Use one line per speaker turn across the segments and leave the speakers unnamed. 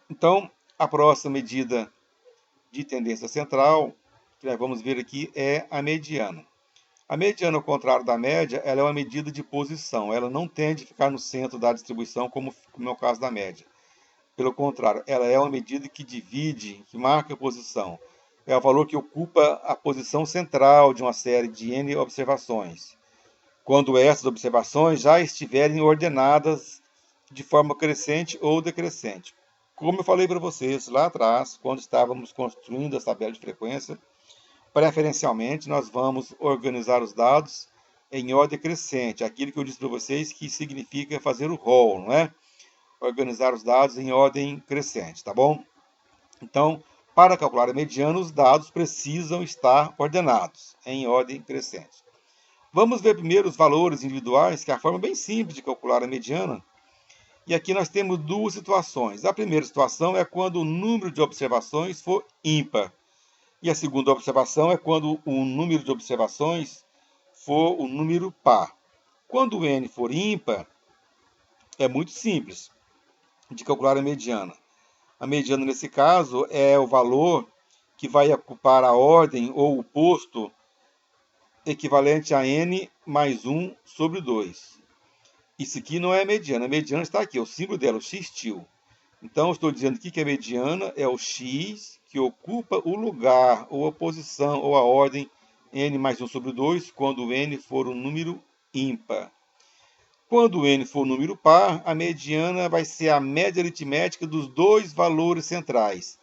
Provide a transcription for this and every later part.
Então, a próxima medida de tendência central, que nós vamos ver aqui, é a mediana. A mediana, ao contrário da média, ela é uma medida de posição. Ela não tende a ficar no centro da distribuição, como é o caso da média. Pelo contrário, ela é uma medida que divide, que marca a posição. É o valor que ocupa a posição central de uma série de N observações, quando essas observações já estiverem ordenadas de forma crescente ou decrescente. Como eu falei para vocês lá atrás, quando estávamos construindo a tabela de frequência, preferencialmente nós vamos organizar os dados em ordem crescente, aquilo que eu disse para vocês que significa fazer o roll, não é? Organizar os dados em ordem crescente, tá bom? Então, para calcular a mediana, os dados precisam estar ordenados em ordem crescente. Vamos ver primeiro os valores individuais, que é a forma bem simples de calcular a mediana. E aqui nós temos duas situações. A primeira situação é quando o número de observações for ímpar. E a segunda observação é quando o número de observações for o número par. Quando o n for ímpar, é muito simples de calcular a mediana. A mediana, nesse caso, é o valor que vai ocupar a ordem ou o posto equivalente a n mais 1 sobre 2. Isso aqui não é mediana. A mediana está aqui, o símbolo dela, o x-til. Então, estou dizendo aqui que a mediana é o x que ocupa o lugar, ou a posição, ou a ordem n mais 1 sobre 2, quando n for um número ímpar. Quando n for um número par, a mediana vai ser a média aritmética dos dois valores centrais,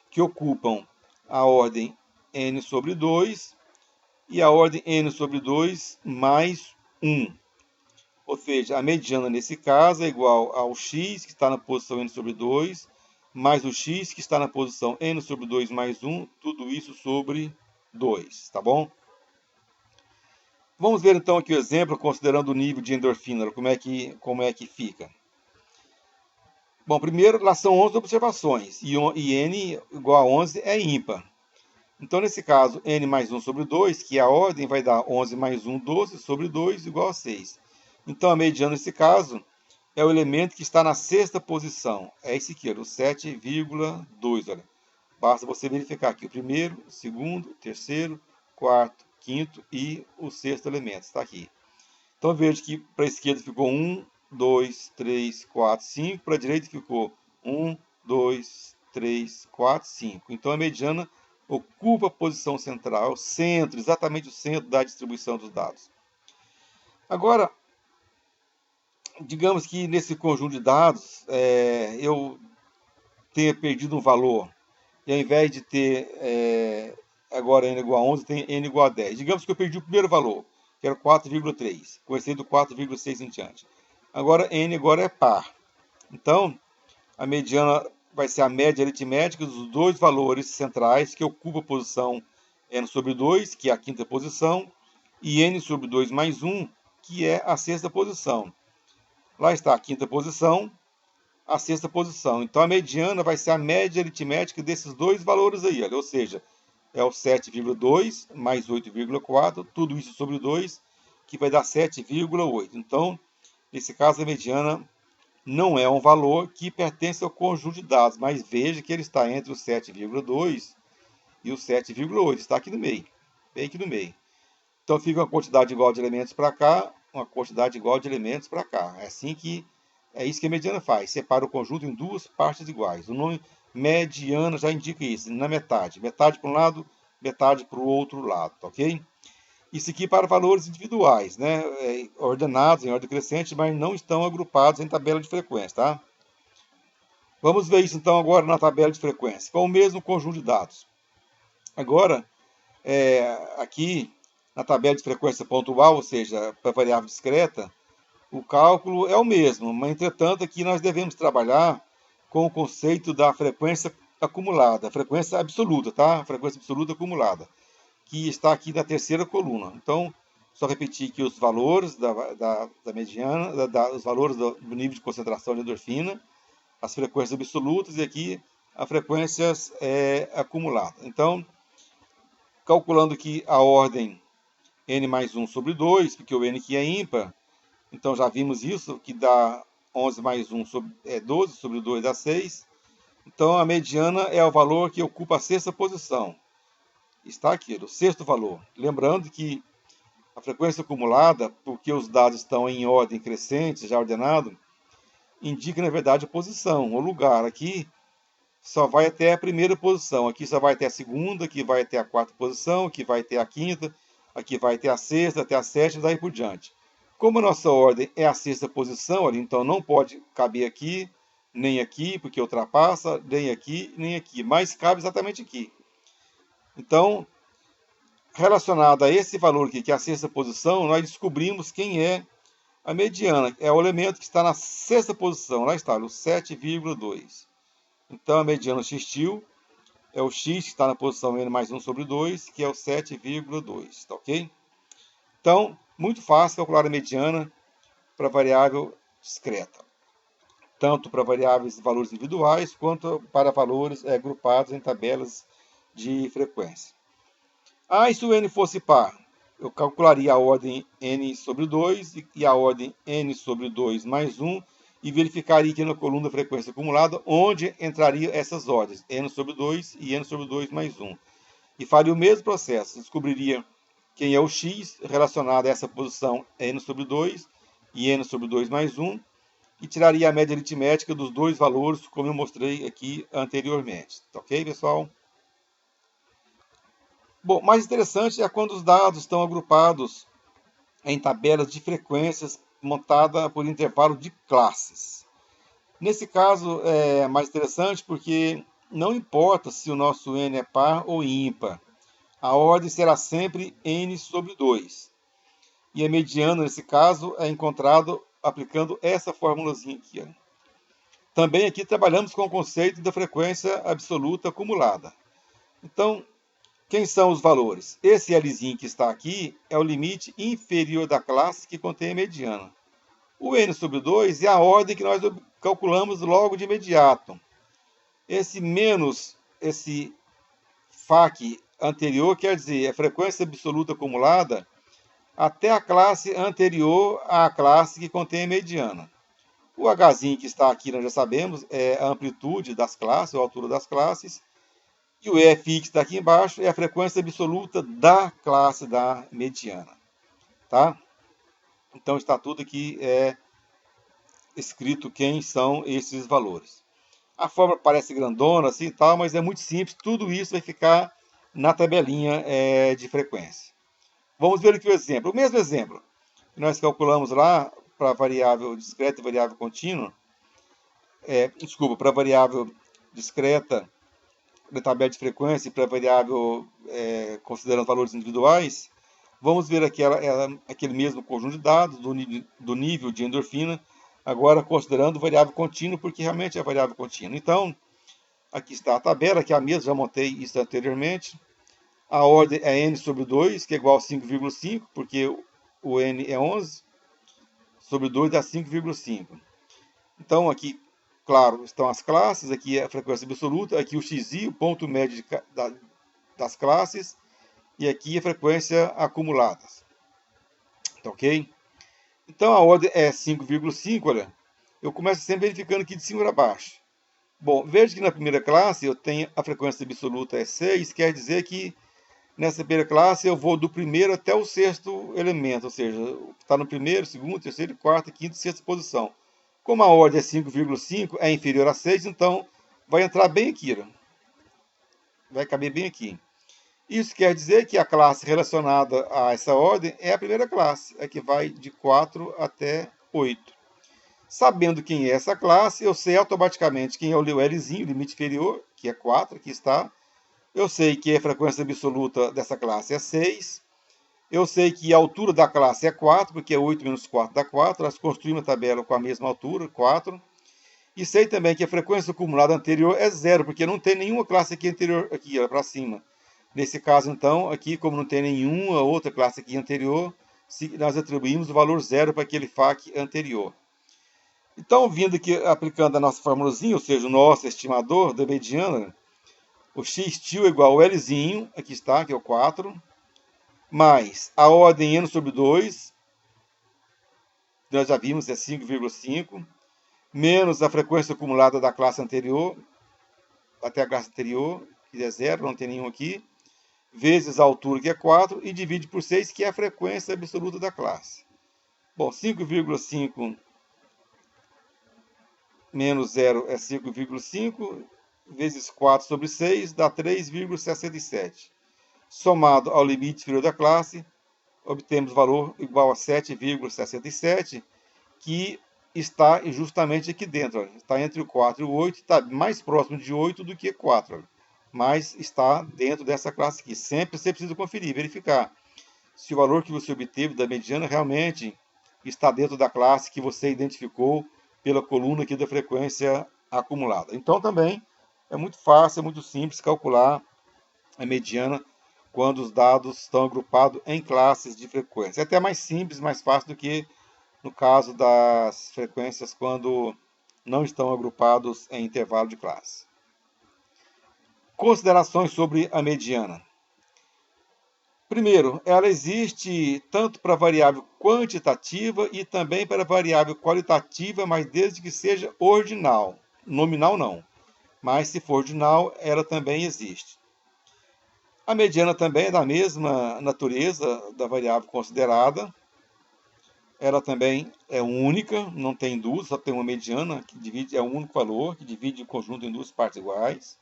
que ocupam a ordem n sobre 2 e a ordem n sobre 2 mais 1. Ou seja, a mediana nesse caso é igual ao x, que está na posição n sobre 2, mais o x, que está na posição n sobre 2 mais 1, tudo isso sobre 2, tá bom? Vamos ver então aqui o exemplo, considerando o nível de endorfina, como é que fica. Bom, primeiro, lá são 11 observações, e n igual a 11 é ímpar. Então, nesse caso, n mais 1 sobre 2, que a ordem vai dar 11 mais 1, 12 sobre 2, igual a 6. Então, a mediana, nesse caso, é o elemento que está na sexta posição. É esse aqui, o 7,2. Olha. Basta você verificar aqui o primeiro, o segundo, o terceiro, quarto, quinto e o sexto elemento. Está aqui. Então, veja que para a esquerda ficou 1, 2, 3, 4, 5. Para a direita ficou 1, 2, 3, 4, 5. Então, a mediana ocupa a posição central, o centro, exatamente o centro da distribuição dos dados. Agora, digamos que nesse conjunto de dados eu tenha perdido um valor, e ao invés de ter agora n igual a 11, tem n igual a 10. Digamos que eu perdi o primeiro valor, que era 4,3. Comecei do 4,6 em diante. Agora n agora é par. Então, a mediana vai ser a média aritmética dos dois valores centrais que ocupam a posição n sobre 2, que é a quinta posição, e n sobre 2 mais 1, que é a sexta posição. Lá está a quinta posição, a sexta posição. Então, a mediana vai ser a média aritmética desses dois valores aí, olha, ou seja, é o 7,2 mais 8,4, tudo isso sobre 2, que vai dar 7,8. Então, nesse caso, a mediana não é um valor que pertence ao conjunto de dados, mas veja que ele está entre o 7,2 e o 7,8, está aqui no meio, bem aqui no meio. Então, fica uma quantidade igual de elementos para cá, uma quantidade igual de elementos para cá. É isso que a mediana faz, separa o conjunto em duas partes iguais. O nome mediana já indica isso, na metade. Metade para um lado, metade para o outro lado, ok? Isso aqui para valores individuais, né? Ordenados em ordem crescente, mas não estão agrupados em tabela de frequência, tá? Vamos ver isso então agora na tabela de frequência, com o mesmo conjunto de dados. Agora, aqui na tabela de frequência pontual, ou seja, para variável discreta, o cálculo é o mesmo, mas entretanto aqui nós devemos trabalhar com o conceito da frequência acumulada, frequência absoluta, tá? Frequência absoluta acumulada, que está aqui na terceira coluna. Então, só repetir aqui os valores da mediana, os valores do nível de concentração de endorfina, as frequências absolutas e aqui as frequências acumuladas. Então, calculando aqui a ordem n mais 1 sobre 2, porque o n aqui é ímpar, então já vimos isso, que dá 11 mais 1 sobre 12 sobre 2 dá 6. Então, a mediana é o valor que ocupa a sexta posição. Está aqui, o sexto valor. Lembrando que a frequência acumulada, porque os dados estão em ordem crescente, já ordenado, indica, na verdade, a posição, o lugar. Aqui só vai até a primeira posição. Aqui só vai até a segunda, aqui vai até a quarta posição, aqui vai até a quinta, aqui vai até a sexta, até a sétima, daí por diante. Como a nossa ordem é a sexta posição, então não pode caber aqui, porque ultrapassa, nem aqui, mas cabe exatamente aqui. Então, relacionado a esse valor aqui, que é a sexta posição, nós descobrimos quem é a mediana. É o elemento que está na sexta posição, lá está, o 7,2. Então, a mediana x-til é o x que está na posição n mais 1 sobre 2, que é o 7,2, tá ok? Então, muito fácil calcular a mediana para variável discreta, tanto para variáveis de valores individuais, quanto para valores agrupados em tabelas de frequência. E se o n fosse par? Eu calcularia a ordem n sobre 2 e a ordem n sobre 2 mais 1 e verificaria aqui na coluna da frequência acumulada onde entrariam essas ordens, n sobre 2 e n sobre 2 mais 1. E faria o mesmo processo, descobriria quem é o x relacionado a essa posição n sobre 2 e n sobre 2 mais 1 e tiraria a média aritmética dos dois valores, como eu mostrei aqui anteriormente. Tá ok, pessoal? Bom, mais interessante é quando os dados estão agrupados em tabelas de frequências montada por intervalo de classes. Nesse caso é mais interessante porque não importa se o nosso n é par ou ímpar, a ordem será sempre n sobre 2. E a mediana, nesse caso, é encontrado aplicando essa formulazinha aqui. Ó. Também aqui trabalhamos com o conceito da frequência absoluta acumulada. Então, quem são os valores? Esse Lzinho que está aqui é o limite inferior da classe que contém a mediana. O n sobre 2 é a ordem que nós calculamos logo de imediato. Esse menos esse FAC anterior quer dizer a frequência absoluta acumulada até a classe anterior à classe que contém a mediana. O Hzinho que está aqui, nós já sabemos, é a amplitude das classes, ou a altura das classes. E o Fi que está aqui embaixo é a frequência absoluta da classe da mediana. Tá? Então está tudo aqui escrito quem são esses valores. A fórmula parece grandona assim tal, mas é muito simples. Tudo isso vai ficar na tabelinha de frequência. Vamos ver aqui o exemplo. O mesmo exemplo que nós calculamos lá para variável discreta e variável contínua. Para variável discreta da tabela de frequência e para variável considerando valores individuais, vamos ver aquele mesmo conjunto de dados do nível de endorfina, agora considerando variável contínua, porque realmente é variável contínua. Então, aqui está a tabela, que é a mesma, já montei isso anteriormente. A ordem é n sobre 2, que é igual a 5,5, porque o n é 11, sobre 2 dá 5,5. Então, aqui, claro, estão as classes, aqui é a frequência absoluta, aqui o xi, o ponto médio das classes, e aqui a frequência acumulada. Tá ok? Então, a ordem é 5,5, olha, eu começo sempre verificando aqui de cima para baixo. Bom, veja que na primeira classe eu tenho a frequência absoluta é 6, quer dizer que nessa primeira classe eu vou do primeiro até o sexto elemento, ou seja, está no primeiro, segundo, terceiro, quarta, quinta e sexta posição. Como a ordem é 5,5, é inferior a 6, então vai entrar bem aqui. Ó. Vai caber bem aqui. Isso quer dizer que a classe relacionada a essa ordem é a primeira classe, a que vai de 4 até 8. Sabendo quem é essa classe, eu sei automaticamente quem é o Lzinho, limite inferior, que é 4, aqui está. Eu sei que a frequência absoluta dessa classe é 6. Eu sei que a altura da classe é 4, porque é 8 menos 4 dá 4. Nós construímos a tabela com a mesma altura, 4. E sei também que a frequência acumulada anterior é 0, porque não tem nenhuma classe aqui anterior, aqui para cima. Nesse caso, então, aqui, como não tem nenhuma outra classe aqui anterior, nós atribuímos o valor 0 para aquele FAC anterior. Então, vindo aqui, aplicando a nossa formulazinha, ou seja, o nosso estimador da mediana, o x-til é igual ao Lzinho, aqui está, que é o 4, mais a ordem n sobre 2, que nós já vimos, é 5,5, menos a frequência acumulada da classe anterior, até a classe anterior, que é 0, não tem nenhum aqui, vezes a altura, que é 4, e divide por 6, que é a frequência absoluta da classe. Bom, 5,5 menos 0 é 5,5, vezes 4 sobre 6 dá 3,67. Somado ao limite inferior da classe, obtemos valor igual a 7,67, que está justamente aqui dentro. Olha. Está entre o 4 e o 8, está mais próximo de 8 do que 4. Olha. Mas está dentro dessa classe aqui. Sempre você precisa conferir, verificar se o valor que você obteve da mediana realmente está dentro da classe que você identificou pela coluna aqui da frequência acumulada. Então também é muito fácil, é muito simples calcular a mediana quando os dados estão agrupados em classes de frequência. É até mais simples, mais fácil do que no caso das frequências quando não estão agrupados em intervalo de classe. Considerações sobre a mediana. Primeiro, ela existe tanto para variável quantitativa e também para variável qualitativa, mas desde que seja ordinal. Nominal não, mas se for ordinal, ela também existe. A mediana também é da mesma natureza da variável considerada. Ela também é única, não tem duas, só tem uma mediana, que divide, é um único valor, que divide o conjunto em duas partes iguais.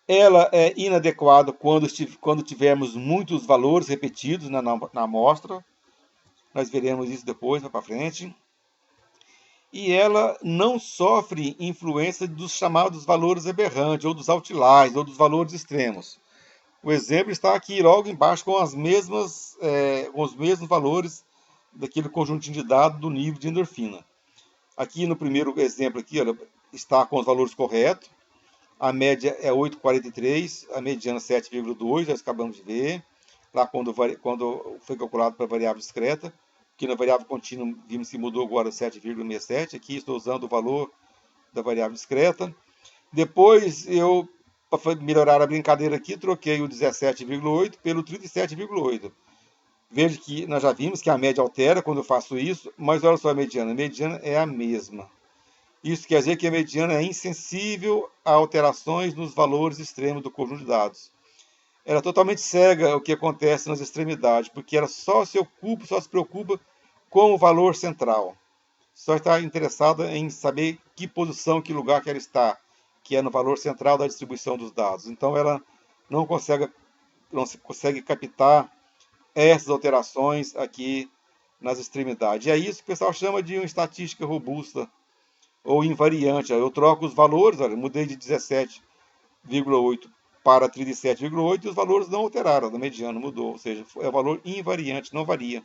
Ela é inadequada quando tivermos muitos valores repetidos na amostra. Nós veremos isso depois, para frente. E ela não sofre influência dos chamados valores aberrantes, ou dos outliers, ou dos valores extremos. O exemplo está aqui logo embaixo com os mesmos valores daquele conjuntinho de dados do nível de endorfina. Aqui no primeiro exemplo aqui, olha, está com os valores corretos. A média é 8,43, a mediana 7,2, nós acabamos de ver. Lá quando foi calculado para a variável discreta, que na variável contínua vimos que mudou agora 7,67. Aqui estou usando o valor da variável discreta. Depois eu, para melhorar a brincadeira aqui, troquei o 17,8 pelo 37,8. Veja que nós já vimos que a média altera quando eu faço isso, mas olha só a mediana. A mediana é a mesma. Isso quer dizer que a mediana é insensível a alterações nos valores extremos do conjunto de dados. Ela é totalmente cega ao que acontece nas extremidades, porque ela só se preocupa com o valor central. Só está interessada em saber que posição, que lugar que ela está, que é no valor central da distribuição dos dados. Então ela não consegue captar essas alterações aqui nas extremidades. E é isso que o pessoal chama de uma estatística robusta ou invariante. Eu troco os valores, olha, mudei de 17,8 para 37,8 e os valores não alteraram, da mediana mudou, ou seja, é o valor invariante, não varia.